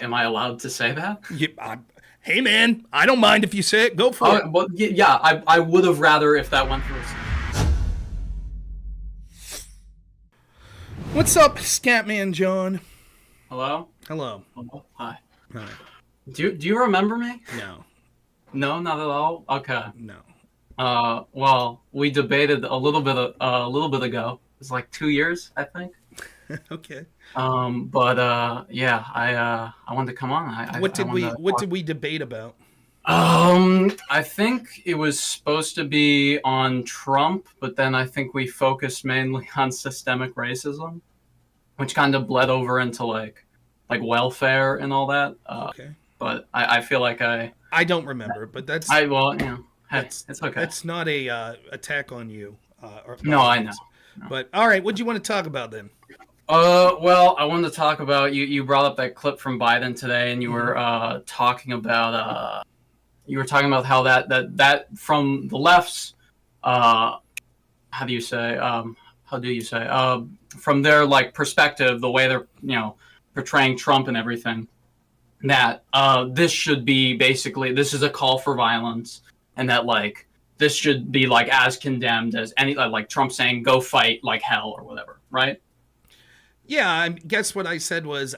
Am I allowed to say that? Hey, man, I don't mind if you say it. Go for it. Well, yeah, I would have rather if that went through. What's up, Scatman John? Hello? Hello. Hello? Hi. Hi. Do you remember me? No. No, not at all? Okay. No. Well, we debated a little bit ago. It was like 2 years, I think. Okay. Yeah, I wanted to come on. What did we debate about? I think it was supposed to be on Trump, but then I think we focused mainly on systemic racism, which kind of bled over into like welfare and all that. Okay. But I feel like I don't remember, but that's hey, it's okay. That's not a attack on you. No, I know. No. But all right, what do you want to talk about then? Well, I wanted to talk about you brought up that clip from Biden today, and you were talking about how that from the left's how do you say from their like perspective, the way they're portraying Trump and everything, that this should be basically, this is a call for violence, and that like this should be like as condemned as any like Trump saying go fight like hell or whatever, right? Yeah, I guess what I said was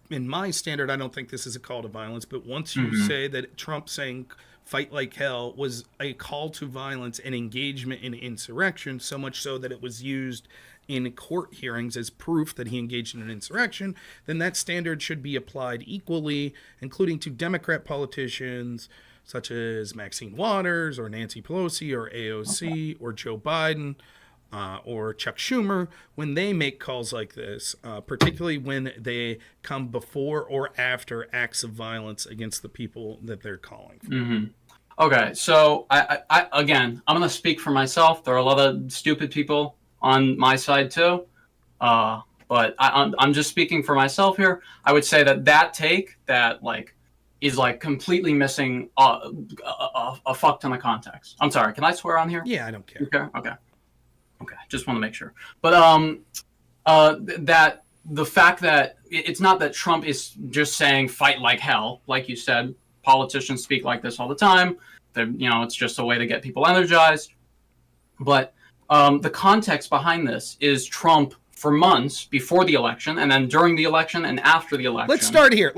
in my standard, I don't think this is a call to violence. But once you say that Trump saying fight like hell was a call to violence and engagement in insurrection, so much so that it was used in court hearings as proof that he engaged in an insurrection, then that standard should be applied equally, including to Democrat politicians such as Maxine Waters or Nancy Pelosi or AOC or Joe Biden. Or Chuck Schumer, when they make calls like this, particularly when they come before or after acts of violence against the people that they're calling for. Okay, so I again, I'm going to speak for myself. There are a lot of stupid people on my side too, but I'm just speaking for myself here. I would say that take that like is like completely missing a fuck ton of context. I'm sorry, can I swear on here? Yeah, I don't care. Okay, just want to make sure. But that the fact that it's not that Trump is just saying fight like hell, like you said, politicians speak like this all the time. It's just a way to get people energized. But the context behind this is Trump for months before the election, and then during the election and after the election. Let's start here,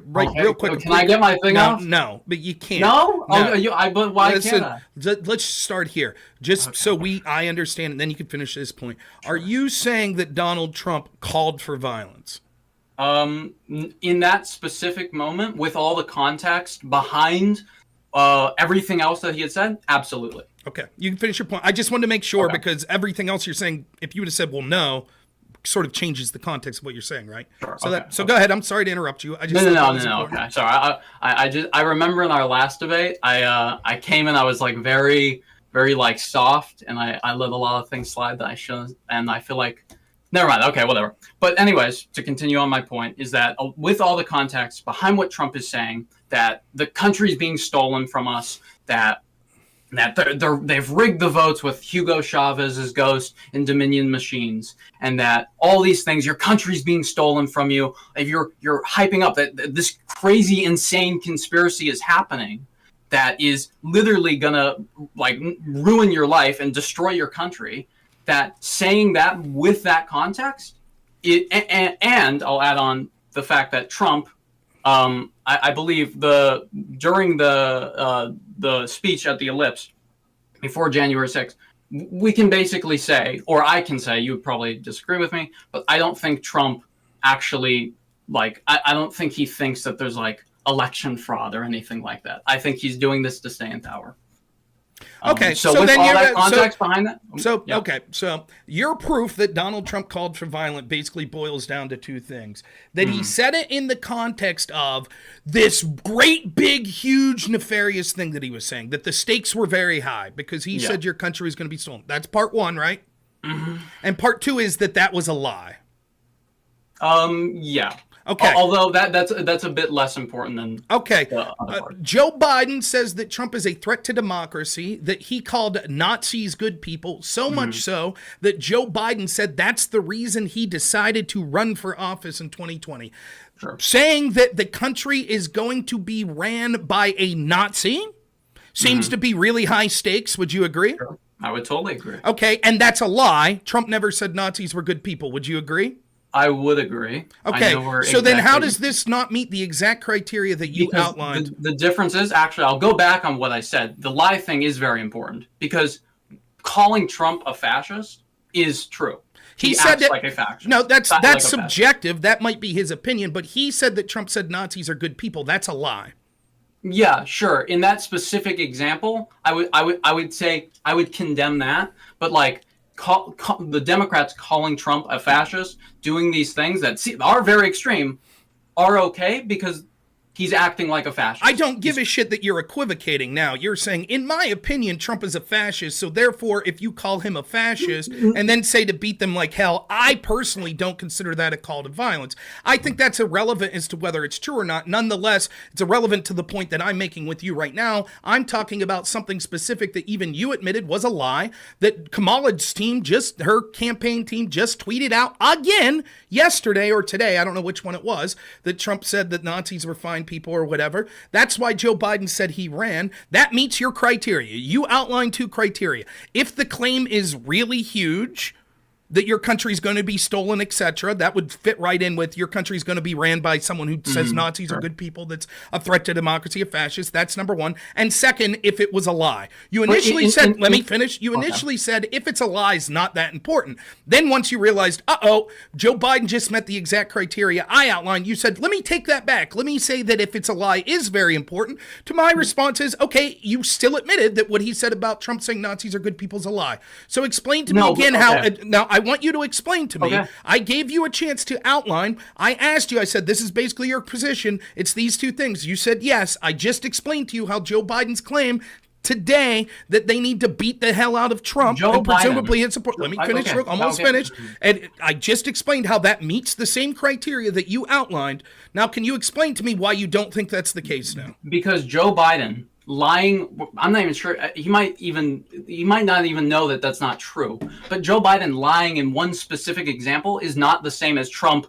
right? Okay. Real quick. Can I get my thing off? No, but you can't. No? But why can't I? Let's start here, just so I understand, and then you can finish this point. Are you saying that Donald Trump called for violence? In that specific moment, with all the context behind everything else that he had said, absolutely. Okay, you can finish your point. I just wanted to make sure, because everything else you're saying, if you would have said, well, no, sort of changes the context of what you're saying, right? Sure. So go ahead. I'm sorry to interrupt you. No. Okay, sorry. I remember in our last debate, I came in, I was like very, very like soft, and I let a lot of things slide that I shouldn't, and I feel like, never mind. Okay, whatever. But anyways, to continue on my point is that with all the context behind what Trump is saying, that the country is being stolen from us, that they've rigged the votes with Hugo Chavez's ghost and Dominion machines, and that all these things, your country's being stolen from you. If you're hyping up that this crazy, insane conspiracy is happening, that is literally gonna like ruin your life and destroy your country. That saying that with that context, and I'll add on the fact that Trump, I believe during the speech at the Ellipse before January 6th, we can basically say, or I can say, you would probably disagree with me, but I don't think Trump actually I don't think he thinks that there's like election fraud or anything like that. I think he's doing this to stay in power. Okay, so with then all that context behind that. Okay, so your proof that Donald Trump called for violence basically boils down to two things: that he said it in the context of this great, big, huge, nefarious thing that he was saying, that the stakes were very high because he said your country was going to be stolen. That's part one, right? And part two is that was a lie. Yeah. Okay. Although that's a bit less important than Joe Biden says that Trump is a threat to democracy, that he called Nazis good people, so much so that Joe Biden said that's the reason he decided to run for office in 2020. Sure. Saying that the country is going to be ran by a Nazi seems to be really high stakes. Would you agree? Sure. I would totally agree. Okay, and that's a lie. Trump never said Nazis were good people. Would you agree? I would agree. Okay, so then how does this not meet the exact criteria that you outlined? The difference is, actually, I'll go back on what I said. The lie thing is very important because calling Trump a fascist is true. He said that, like a fascist. No, that's subjective. That might be his opinion, but he said that Trump said Nazis are good people. That's a lie. Yeah, sure. In that specific example, I would say I would condemn that. But like the Democrats calling Trump a fascist, doing these things that are very extreme, are okay because he's acting like a fascist. I don't give a shit that you're equivocating now. You're saying, in my opinion, Trump is a fascist, so therefore, if you call him a fascist and then say to beat them like hell, I personally don't consider that a call to violence. I think that's irrelevant as to whether it's true or not. Nonetheless, it's irrelevant to the point that I'm making with you right now. I'm talking about something specific that even you admitted was a lie, that Kamala's team, her campaign team, just tweeted out again yesterday or today, I don't know which one it was, that Trump said that Nazis were fine people or whatever. That's why Joe Biden said he ran. That meets your criteria. You outlined 2 criteria. If the claim is really huge, that your country's going to be stolen, etc., that would fit right in with your country's going to be ran by someone who says Nazis are good people, that's a threat to democracy, a fascist. That's number 1. And second, if it was a lie. You initially said, let me finish. You initially said, if it's a lie, it's not that important. Then once you realized, Joe Biden just met the exact criteria I outlined, you said, let me take that back. Let me say that if it's a lie is very important. To my response is, okay, you still admitted that what he said about Trump saying Nazis are good people is a lie. So explain to me again how, now I want you to explain to me. Okay. I gave you a chance to outline. I asked you, I said, this is basically your position. It's these 2 things. You said yes. I just explained to you how Joe Biden's claim today that they need to beat the hell out of Trump and presumably his support. Let me finish. Almost finished. And I just explained how that meets the same criteria that you outlined. Now, can you explain to me why you don't think that's the case now? Because Joe Biden lying, I'm not even sure, he might not even know that that's not true. But Joe Biden lying in one specific example is not the same as Trump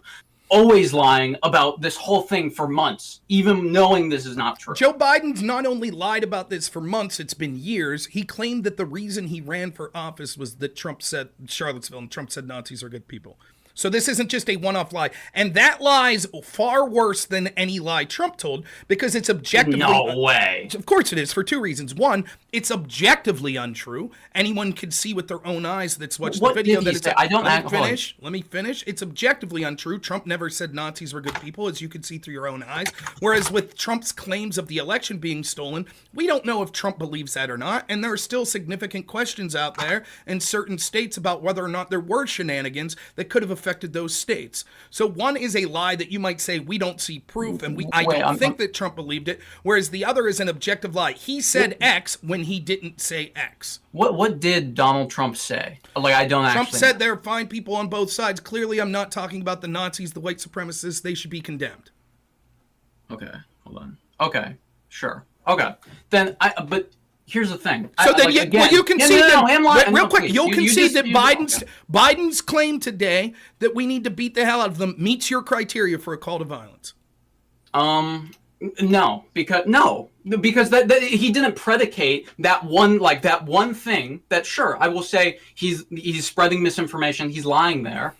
always lying about this whole thing for months, even knowing this is not true. Joe Biden's not only lied about this for months, it's been years. He claimed that the reason he ran for office was that Trump said Charlottesville and Trump said Nazis are good people. So this isn't just a one-off lie. And that lie's far worse than any lie Trump told because it's objectively... No way. Of course it is, for 2 reasons. One, it's objectively untrue. Anyone could see with their own eyes that's watched the video. That it's I don't Let me finish. It's objectively untrue. Trump never said Nazis were good people, as you can see through your own eyes. Whereas with Trump's claims of the election being stolen, we don't know if Trump believes that or not. And there are still significant questions out there in certain states about whether or not there were shenanigans that could have affected those states. So one is a lie that you might say we don't see proof, and I don't think that Trump believed it, whereas the other is an objective lie. He said X when he didn't say X. What did Donald Trump say? Like, I don't Trump said there are fine people on both sides. Clearly, I'm not talking about the Nazis, the white supremacists. They should be condemned. Okay, hold on. Okay, sure. Okay, then but here's the thing. So then you can see that real quick. You'll concede that Biden's claim today that we need to beat the hell out of them meets your criteria for a call to violence. No, because that he didn't predicate that one thing. That sure, I will say he's spreading misinformation. He's lying there.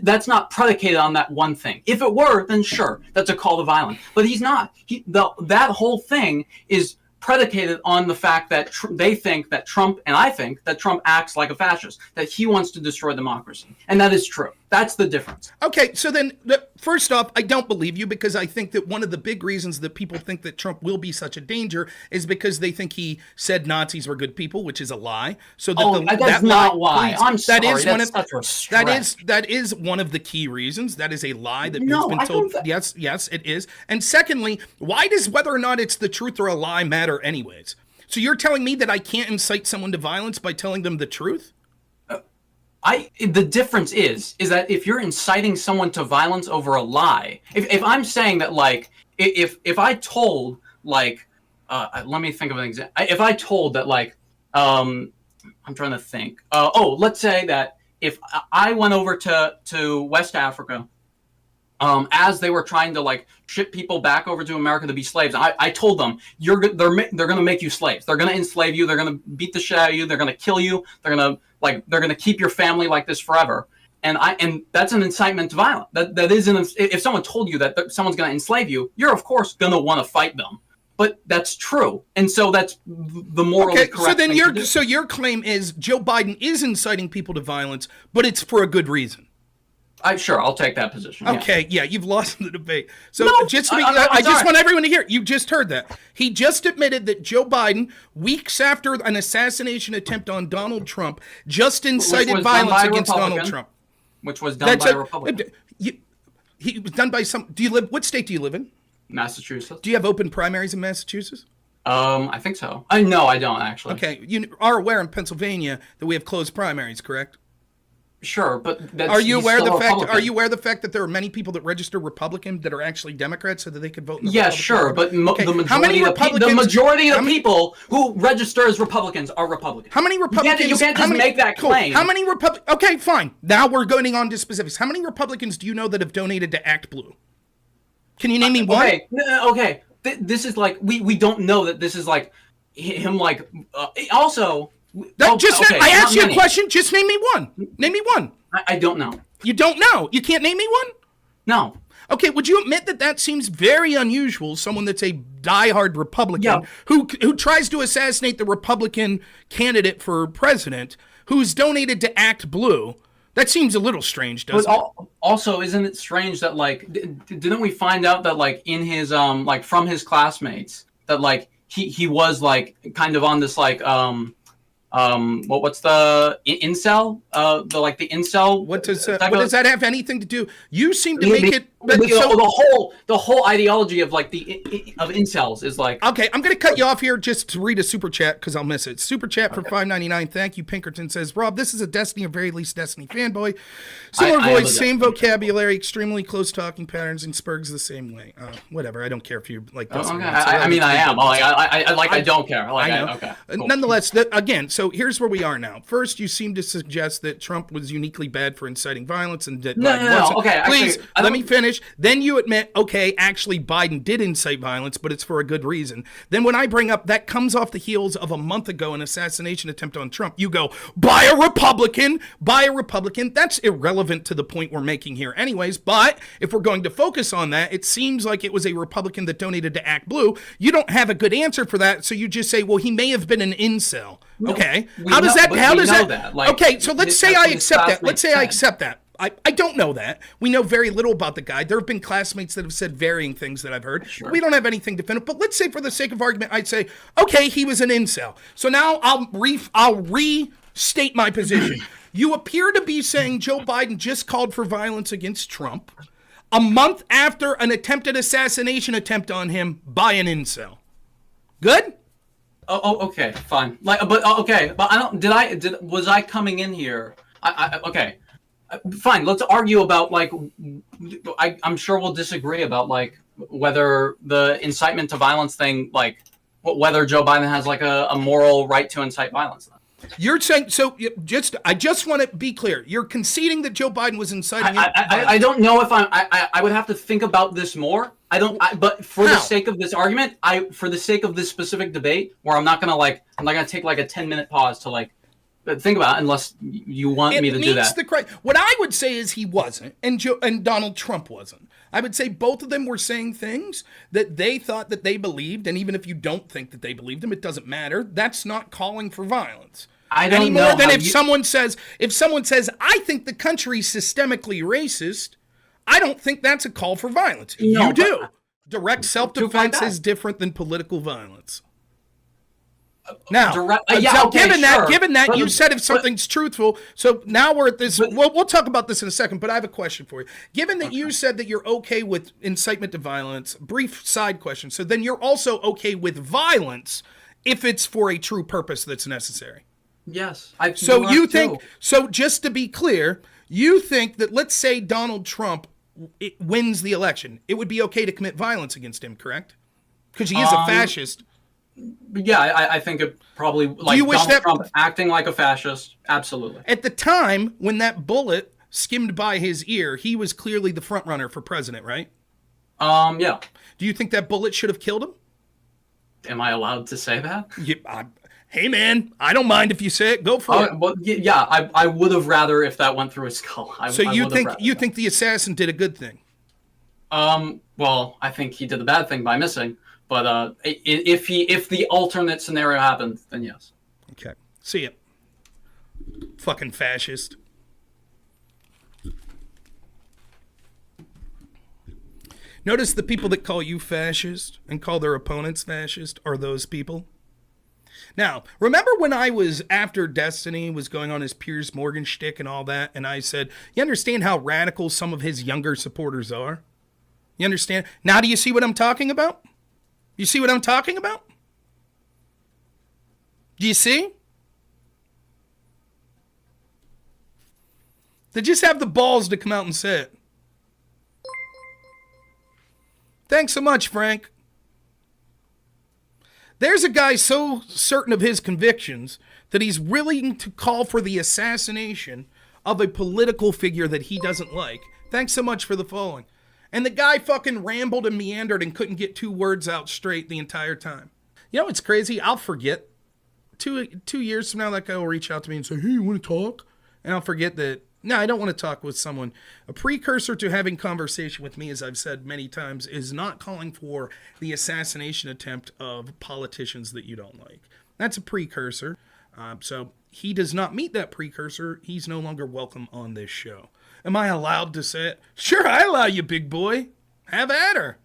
That's not predicated on that one thing. If it were, then sure, that's a call to violence. But he's not. That whole thing is predicated on the fact that they think that Trump, and I think that Trump acts like a fascist, that he wants to destroy democracy. And that is true. That's the difference. Okay, so then, first off, I don't believe you because I think that one of the big reasons that people think that Trump will be such a danger is because they think he said Nazis were good people, which is a lie. So that's not why. I'm sorry. That is one of the key reasons. That is a lie that has been told. Yes, it is. And secondly, why does whether or not it's the truth or a lie matter anyways? So you're telling me that I can't incite someone to violence by telling them the truth? The difference is that if you're inciting someone to violence over a lie, if I'm saying that, like, if I told, like, let me think of an example. If I told that, like, I'm trying to think. Let's say that if I went over to West Africa, as they were trying to like ship people back over to America to be slaves. I told them, they're going to make you slaves. They're going to enslave you. They're going to beat the shit out of you. They're going to kill you. They're going to keep your family like this forever. And that's an incitement to violence. That is if someone told you that someone's going to enslave you, you're of course going to want to fight them. But that's true, and so that's the morally correct. So then your claim is Joe Biden is inciting people to violence, but it's for a good reason. I'll take that position. Okay, yeah, you've lost the debate. So no, I just want everyone to hear. You just heard that. He just admitted that Joe Biden, weeks after an assassination attempt on Donald Trump, just incited violence against Donald Trump. Which was done by a Republican. He was done by some. What state do you live in? Massachusetts. Do you have open primaries in Massachusetts? I think so. No, I don't actually. Okay, you are aware in Pennsylvania that we have closed primaries, correct? Sure, but are you aware of the fact? Are you aware of the fact that there are many people that register Republican that are actually Democrats so that they could vote in the Republican sure, Party? but the majority of the people who register as Republicans are Republicans. How many Republicans? You can't just make that claim. How many Republicans? Okay, fine. Now we're going on to specifics. How many Republicans do you know that have donated to Act Blue? Can you name me one? Okay. This is like we don't know that this is like him like also. I asked you a question. Just name me one. Name me one. I don't know. You don't know? You can't name me one? No. Okay, would you admit that seems very unusual, someone that's a diehard Republican who tries to assassinate the Republican candidate for president, who's donated to Act Blue? That seems a little strange, doesn't it? Also, isn't it strange that, like, didn't we find out that, like, in his, like, from his classmates, that, like, he was, like, kind of on this, like, what's the incel? The incel. What does that have anything to do? You seem to make it. The whole ideology of like of incels is like. Okay, I'm gonna cut you off here just to read a super chat because I'll miss it. Super chat for $5.99. Thank you. Pinkerton says, Rob, this is a Destiny or very least Destiny fanboy. Similar voice, same vocabulary, extremely close talking patterns, and Spurg's the same way. Whatever. I don't care if you like Destiny. Okay. I mean, I am. I don't care. I know. Okay. Cool. Nonetheless, again, so here's where we are now. First, you seem to suggest that Trump was uniquely bad for inciting violence and that Biden wasn't. Okay, please let me finish. Then you admit, okay, actually Biden did incite violence, but it's for a good reason. Then when I bring up that comes off the heels of a month ago an assassination attempt on Trump, you go, by a Republican. That's irrelevant to the point we're making here anyways, but if we're going to focus on that, it seems like it was a Republican that donated to Act Blue. You don't have a good answer for that, so you just say, well, he may have been an incel. Okay. How does that? Like, okay, so let's say I accept that. Let's say I accept that. I don't know that. We know very little about the guy. There have been classmates that have said varying things that I've heard. Sure. We don't have anything definitive. But let's say for the sake of argument, I'd say, okay, he was an incel. So now I'll restate my position. You appear to be saying Joe Biden just called for violence against Trump a month after an attempted assassination attempt on him by an incel. Good? Oh, okay, fine. But I don't. Was I coming in here? Okay, fine. Let's argue about like. I'm sure we'll disagree about like whether the incitement to violence thing, like whether Joe Biden has like a moral right to incite violence. You're saying so. I just want to be clear. You're conceding that Joe Biden was inciting. I don't know if I would have to think about this more. But for the sake of this argument, for the sake of this specific debate, where I'm not gonna take like a 10-minute pause to like think about it, unless you want me to do that. What I would say is he wasn't, and Donald Trump wasn't. I would say both of them were saying things that they thought that they believed, and even if you don't think that they believed them, it doesn't matter. That's not calling for violence. I don't any know more than if someone says, I think the country's systemically racist, I don't think that's a call for violence. No, you do. Direct self-defense is different than political violence. Now, given that, you said if something's truthful, so now we're at this. We'll talk about this in a second, but I have a question for you. Given that you said that you're okay with incitement to violence, brief side question. So then you're also okay with violence if it's for a true purpose that's necessary. Yes. So just to be clear, you think that let's say Donald Trump wins the election, it would be okay to commit violence against him, correct? Because he is a fascist. Yeah, I think it probably, like Donald Trump acting like a fascist, absolutely. At the time when that bullet skimmed by his ear. He was clearly the front runner for president, right? Yeah. Do you think that bullet should have killed him? Am I allowed to say that? Hey, man, I don't mind if you say it. Go for it. Well, yeah, I would have rather if that went through his skull. So you think the assassin did a good thing? Well, I think he did the bad thing by missing. But if the alternate scenario happened, then yes. Okay. See ya. Fucking fascist. Notice the people that call you fascist and call their opponents fascist are those people. Now, remember when I was, after Destiny was going on his Piers Morgan shtick and all that, and I said, you understand how radical some of his younger supporters are? You understand? Now do you see what I'm talking about? You see what I'm talking about? Do you see? They just have the balls to come out and say it. Thanks so much, Frank. There's a guy so certain of his convictions that he's willing to call for the assassination of a political figure that he doesn't like. Thanks so much for the following. And the guy fucking rambled and meandered and couldn't get 2 words out straight the entire time. You know what's crazy? I'll forget. 2 years from now, that guy will reach out to me and say, hey, you want to talk? And I'll forget that. No, I don't want to talk with someone. A precursor to having conversation with me, as I've said many times, is not calling for the assassination attempt of politicians that you don't like. That's a precursor. So he does not meet that precursor. He's no longer welcome on this show. Am I allowed to say it? Sure, I allow you, big boy. Have at her.